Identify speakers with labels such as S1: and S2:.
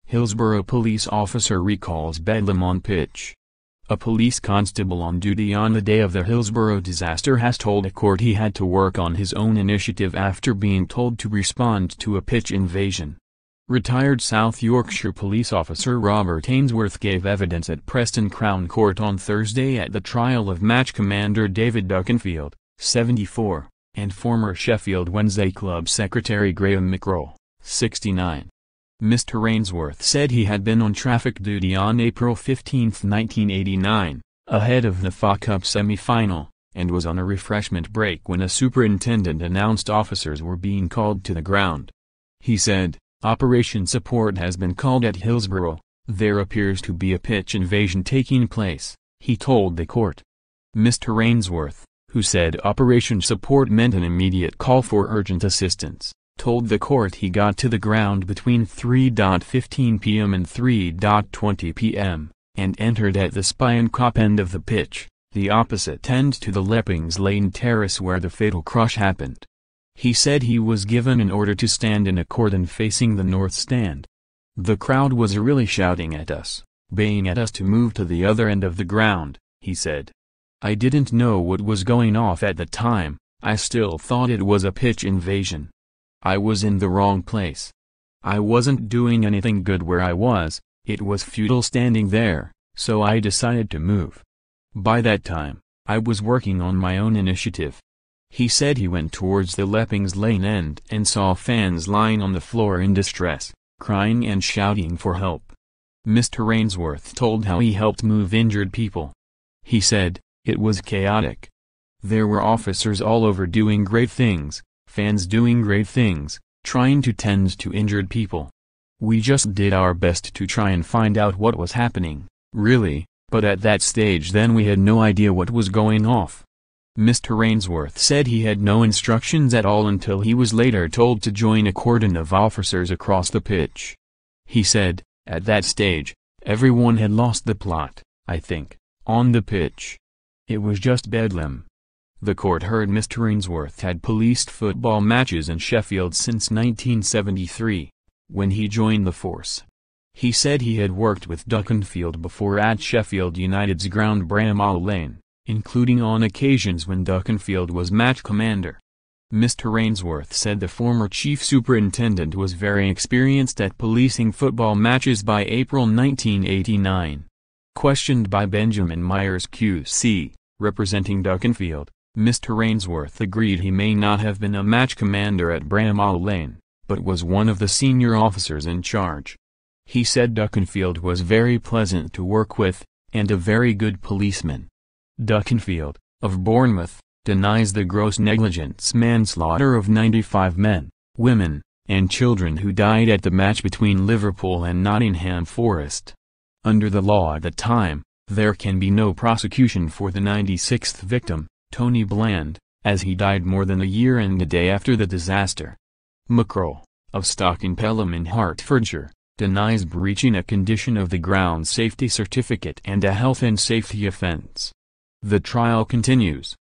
S1: Hillsborough police officer recalls bedlam on pitch. A police constable on duty on the day of the Hillsborough disaster has told a court he had to work on his own initiative after being told to respond to a pitch invasion. Retired South Yorkshire Police officer Robert Ainsworth gave evidence at Preston Crown Court on Thursday at the trial of match commander David Duckenfield, 74, and former Sheffield Wednesday club secretary Graham Mackrell, 69. Mr. Ainsworth said he had been on traffic duty on April 15, 1989, ahead of the FA Cup semi-final, and was on a refreshment break when a superintendent announced officers were being called to the ground. He said, "Operation Support has been called at Hillsborough. There appears to be a pitch invasion taking place," he told the court. Mr. Ainsworth, who said Operation Support meant an immediate call for urgent assistance, told the court he got to the ground between 3:15 p.m. and 3:20 p.m., and entered at the Spion Kop end of the pitch, the opposite end to the Leppings Lane terrace where the fatal crush happened. He said he was given an order to stand in a cordon facing the north stand. "The crowd was really shouting at us, baying at us to move to the other end of the ground," he said. "I didn't know what was going off at the time. I still thought it was a pitch invasion. I was in the wrong place. I wasn't doing anything good where I was, it was futile standing there, so I decided to move. By that time, I was working on my own initiative." He said he went towards the Leppings Lane end and saw fans lying on the floor in distress, crying and shouting for help. Mr. Ainsworth told how he helped move injured people. He said, "It was chaotic. There were officers all over doing great things, fans doing great things, trying to tend to injured people. We just did our best to try and find out what was happening, really, but at that stage then we had no idea what was going off." Mr. Ainsworth said he had no instructions at all until he was later told to join a cordon of officers across the pitch. He said, "At that stage, everyone had lost the plot, I think, on the pitch. It was just bedlam." The court heard Mr. Ainsworth had policed football matches in Sheffield since 1973, when he joined the force. He said he had worked with Duckenfield before at Sheffield United's ground Leppings Lane, including on occasions when Duckenfield was match commander. Mr. Ainsworth said the former chief superintendent was very experienced at policing football matches by April 1989. Questioned by Benjamin Myers QC, representing Duckenfield, Mr. Ainsworth agreed he may not have been a match commander at Leppings Lane, but was one of the senior officers in charge. He said Duckenfield was very pleasant to work with, and a very good policeman. Duckenfield, of Bournemouth, denies the gross negligence manslaughter of 95 men, women, and children who died at the match between Liverpool and Nottingham Forest. Under the law at the time, there can be no prosecution for the 96th victim, Tony Bland, as he died more than a year and a day after the disaster. Mackrell, of Stoke-on-Pelham in Hertfordshire, denies breaching a condition of the ground safety certificate and a health and safety offence. The trial continues.